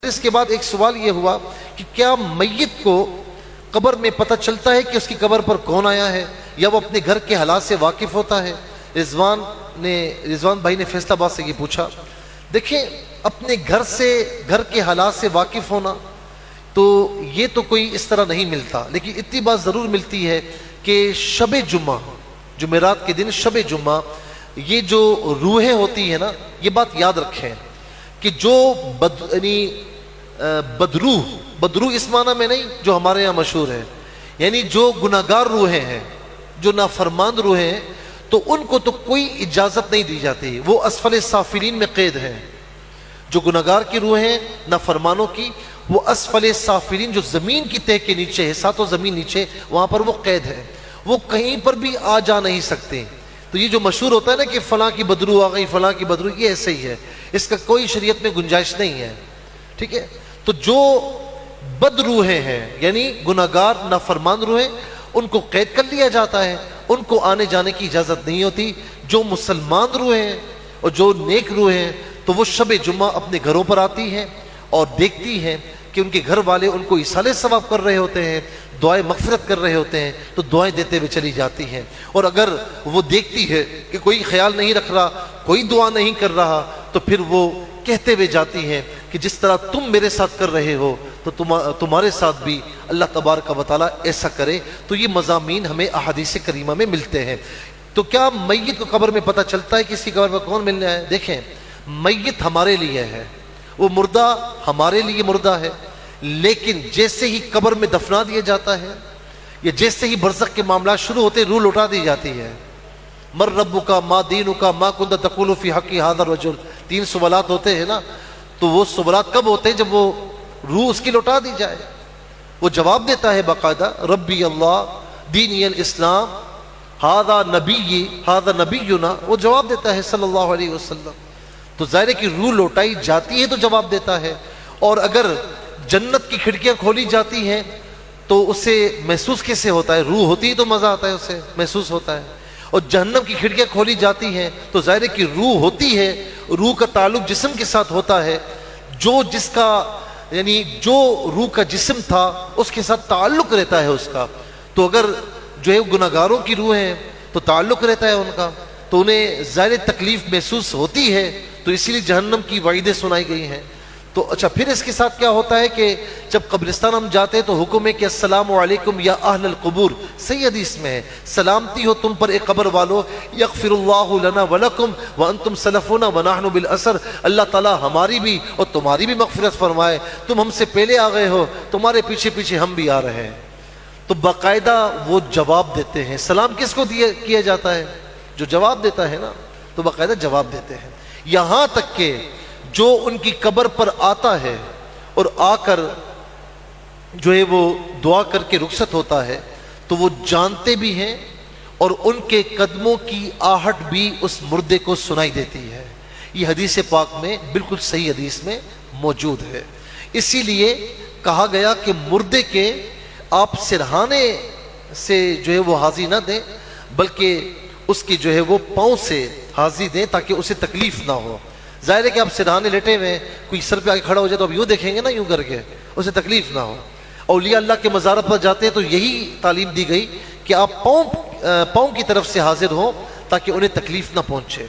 اس کے بعد ایک سوال یہ ہوا کہ کیا میت کو قبر میں پتہ چلتا ہے کہ اس کی قبر پر کون آیا ہے، یا وہ اپنے گھر کے حالات سے واقف ہوتا ہے؟ رضوان بھائی نے فیصلہ آباد سے یہ پوچھا۔ دیکھیں، اپنے گھر کے حالات سے واقف ہونا تو یہ تو کوئی اس طرح نہیں ملتا، لیکن اتنی بات ضرور ملتی ہے کہ شب جمعہ، جمعرات کے دن شب جمعہ، یہ جو روحیں ہوتی ہیں نا، یہ بات یاد رکھیں کہ جو بدروح اس معنی میں نہیں جو ہمارے یہاں مشہور ہے، یعنی جو گناہگار روحیں ہیں، جو نافرمان روحیں ہیں، تو ان کو تو کوئی اجازت نہیں دی جاتی، وہ اسفل سافلین میں قید ہیں۔ جو گناہگار کی روحیں نافرمانوں کی، وہ اسفل سافلین، جو زمین کی تہہ کے نیچے ہے، ساتوں زمین نیچے، وہاں پر وہ قید ہے، وہ کہیں پر بھی آ جا نہیں سکتے۔ تو یہ جو مشہور ہوتا ہے نا کہ فلاں کی بدروح آ گئی، فلاں کی بدروح، یہ ایسے ہی ہے، اس کا کوئی شریعت میں گنجائش نہیں ہے، ٹھیک ہے؟ تو جو بد روحیں ہیں، یعنی گناہگار نافرمان روحیں، ان کو قید کر لیا جاتا ہے، ان کو آنے جانے کی اجازت نہیں ہوتی۔ جو مسلمان روحیں ہیں اور جو نیک روحیں ہیں، تو وہ شب جمعہ اپنے گھروں پر آتی ہیں اور دیکھتی ہیں کہ ان کے گھر والے ان کو ایصال ثواب کر رہے ہوتے ہیں، دعائیں مغفرت کر رہے ہوتے ہیں، تو دعائیں دیتے ہوئے چلی جاتی ہیں۔ اور اگر وہ دیکھتی ہے کہ کوئی خیال نہیں رکھ رہا، کوئی دعا نہیں کر رہا، تو پھر وہ کہتے ہوئے جاتی ہیں کہ جس طرح تم میرے ساتھ کر رہے ہو تو تمہارے ساتھ بھی اللہ تبارک و تعالیٰ ایسا کرے۔ تو یہ مضامین ہمیں احادیث کریمہ میں ملتے ہیں۔ تو کیا میت کو قبر میں پتہ چلتا ہے کہ اس کی قبر پر کون ملنے آئے؟ دیکھیں، میت ہمارے لیے ہے، وہ مردہ ہمارے لیے مردہ ہے، لیکن جیسے ہی قبر میں دفنا دیا جاتا ہے، یا جیسے ہی برزخ کے معاملات شروع ہوتے، روح لوٹا دی جاتی ہے۔ مر ربک ما دینک ما کنت تقول فی حق ھذا الرجل، 3 سوالات ہوتے ہیں نا، تو وہ سوالات کب ہوتے ہیں؟ جب وہ روح اس کی لوٹا دی جائے۔ وہ جواب دیتا ہے باقاعدہ، ربی اللہ دینی الاسلام ھذا نبینا، وہ جواب دیتا ہے صلی اللہ علیہ وسلم۔ تو ظاہر ہے کہ روح لوٹائی جاتی ہے تو جواب دیتا ہے۔ اور اگر جنت کی کھڑکیاں کھولی جاتی ہیں تو اسے محسوس کیسے ہوتا ہے؟ روح ہوتی ہے تو مزہ آتا ہے، اسے محسوس ہوتا ہے۔ اور جہنم کی کھڑکیاں کھولی جاتی ہیں تو ظاہر ہے کہ روح ہوتی ہے، روح کا تعلق جسم کے ساتھ ہوتا ہے، یعنی جو روح کا جسم تھا اس کے ساتھ تعلق رہتا ہے اس کا۔ تو اگر جو ہے گناہگاروں کی روح ہیں تو تعلق رہتا ہے ان کا، تو انہیں ظاہر تکلیف محسوس ہوتی ہے، تو اسی لیے جہنم کی وعیدیں سنائی گئی ہیں۔ تو اچھا، پھر اس کے ساتھ کیا ہوتا ہے کہ جب قبرستان ہم جاتے ہیں تو حکم ہے کہ السلام علیکم یا اہل القبور، صحیح حدیث میں ہے، سلامتی ہو تم پر اے قبر والو، یغفر اللہ لنا ولکم وانتم سلفنا ونحن بالاثر، اللہ تعالیٰ ہماری بھی اور تمہاری بھی مغفرت فرمائے، تم ہم سے پہلے آ گئے ہو، تمہارے پیچھے پیچھے ہم بھی آ رہے ہیں۔ تو باقاعدہ وہ جواب دیتے ہیں۔ سلام کس کو کیا جاتا ہے؟ جو جواب دیتا ہے نا، تو باقاعدہ جواب دیتے ہیں۔ یہاں تک کہ جو ان کی قبر پر آتا ہے اور آ کر جو ہے وہ دعا کر کے رخصت ہوتا ہے، تو وہ جانتے بھی ہیں اور ان کے قدموں کی آہٹ بھی اس مردے کو سنائی دیتی ہے۔ یہ حدیث پاک میں بالکل صحیح حدیث میں موجود ہے۔ اسی لیے کہا گیا کہ مردے کے آپ سرہانے سے جو ہے وہ حاضی نہ دیں، بلکہ اس کی جو ہے وہ پاؤں سے حاضی دیں تاکہ اسے تکلیف نہ ہو۔ ظاہر ہے کہ آپ سرہانے لیٹے ہوئے ہیں، کوئی سر پہ آگے کھڑا ہو جائے تو آپ یوں دیکھیں گے نا، یوں کر کے، اسے تکلیف نہ ہو۔ اولیاء اللہ کے مزارات پر جاتے ہیں تو یہی تعلیم دی گئی کہ آپ پاؤں کی طرف سے حاضر ہوں تاکہ انہیں تکلیف نہ پہنچے۔